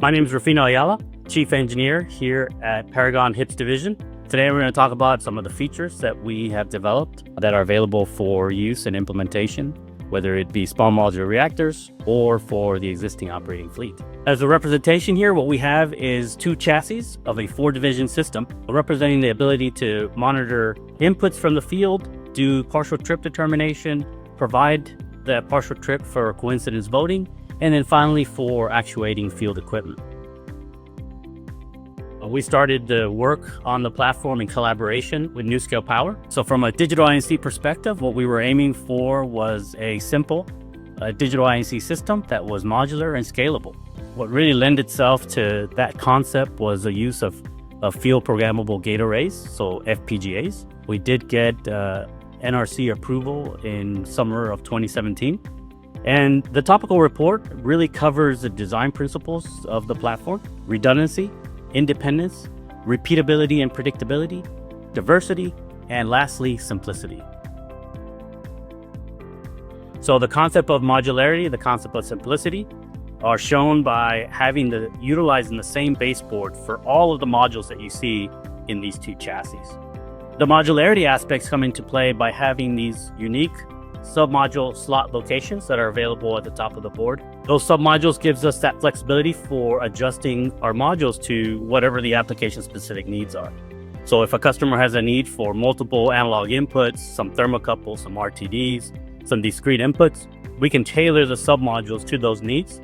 My name is Rufino Ayala, Chief Engineer here at Paragon HIPS Division. Today we're going to talk about some of the features that we have developed that are available for use and implementation, whether it be small modular reactors or for the existing operating fleet. As a representation here, what we have is two chassis of a 4-division system representing the ability to monitor inputs from the field, do partial trip determination, provide the partial trip for coincidence voting, and then finally for actuating field equipment. We started the work on the platform in collaboration with NuScale Power. So from a digital INC perspective, what we were aiming for was a simple digital INC system that was modular and scalable. What really lent itself to that concept was the use of field programmable gate arrays, so FPGAs. We did get NRC approval in summer of 2017. And the topical report really covers the design principles of the platform: redundancy, independence, repeatability and predictability, diversity, and lastly, simplicity. So the concept of modularity, the concept of simplicity are shown by utilizing the same baseboard for all of the modules that you see in these two chassis. The modularity aspects come into play by having these unique sub-module slot locations that are available at the top of the board. Those sub-modules gives us that flexibility for adjusting our modules to whatever the application-specific needs are. So if a customer has a need for multiple analog inputs, some thermocouples, some RTDs, some discrete inputs, we can tailor the sub-modules to those needs.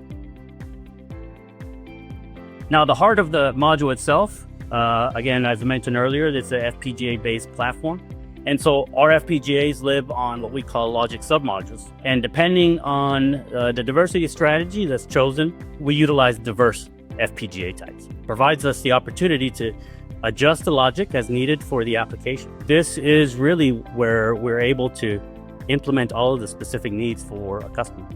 Now, the heart of the module itself, again, as I mentioned earlier, it's an FPGA-based platform. And so our FPGAs live on what we call logic submodules. And depending on the diversity strategy that's chosen, we utilize diverse FPGA types. Provides us the opportunity to adjust the logic as needed for the application. This is really where we're able to implement all of the specific needs for a customer.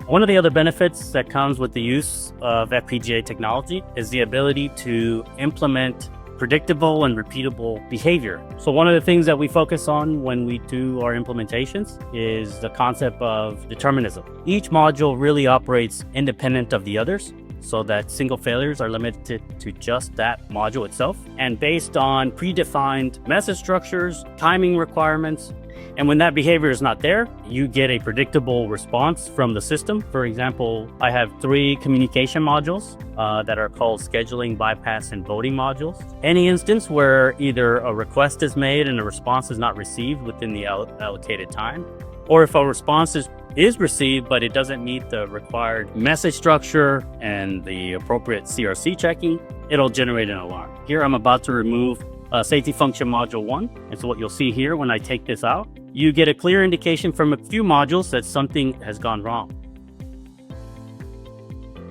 One of the other benefits that comes with the use of FPGA technology is the ability to implement predictable and repeatable behavior. So one of the things that we focus on when we do our implementations is the concept of determinism. Each module really operates independent of the others, so that single failures are limited to just that module itself. And based on predefined message structures, timing requirements, and when that behavior is not there, you get a predictable response from the system. For example, I have 3 communication modules that are called scheduling, bypass, and voting modules. Any instance where either a request is made and a response is not received within the allocated time, or if a response is received but it doesn't meet the required message structure and the appropriate CRC checking, it'll generate an alarm. Here I'm about to remove safety function module 1. And so what you'll see here when I take this out, you get a clear indication from a few modules that something has gone wrong.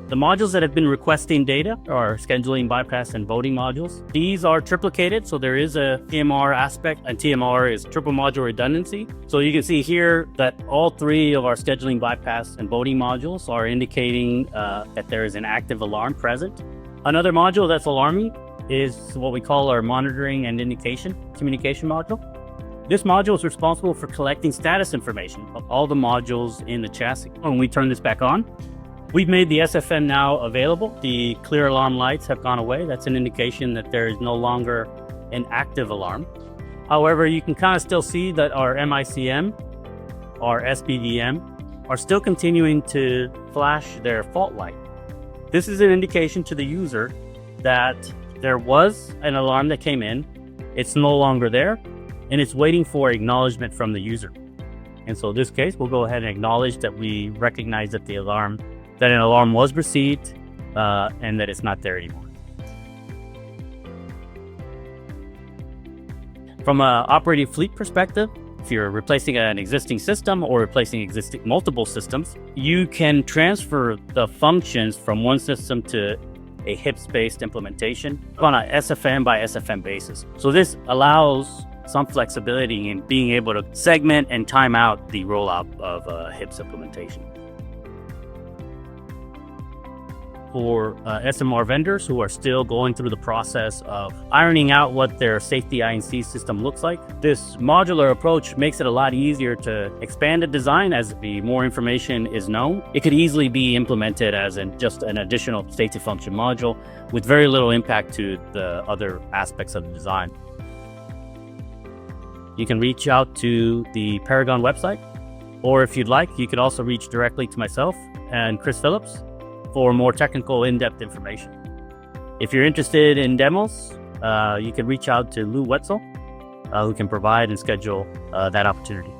The modules that have been requesting data are scheduling, bypass, and voting modules. These are triplicated, so there is a TMR aspect, and TMR is triple module redundancy. So you can see here that all 3 of our scheduling, bypass, and voting modules are indicating that there is an active alarm present. Another module that's alarming is what we call our monitoring and indication communication module. This module is responsible for collecting status information of all the modules in the chassis. When we turn this back on, we've made the SFM now available. The clear alarm lights have gone away. That's an indication that there is no longer an active alarm. However, you can kind of still see that our MICM, our SBDM, are still continuing to flash their fault light. This is an indication to the user that there was an alarm that came in, it's no longer there, and it's waiting for acknowledgement from the user. And so in this case, we'll go ahead and acknowledge that we recognize that an alarm was received and that it's not there anymore. From an operating fleet perspective, if you're replacing an existing system or replacing multiple systems, you can transfer the functions from one system to a HIPS-based implementation on a SFM by SFM basis. So this allows some flexibility in being able to segment and time out the rollout of a HIPS implementation. for SMR vendors who are still going through the process of ironing out what their safety INC system looks like. This modular approach makes it a lot easier to expand a design as the more information is known. It could easily be implemented as just an additional safety function module with very little impact to the other aspects of the design. You can reach out to the Paragon website, or if you'd like, you could also reach directly to myself and Chris Phillips for more technical, in-depth information. If you're interested in demos, you can reach out to Lou Wetzel, who can provide and schedule that opportunity.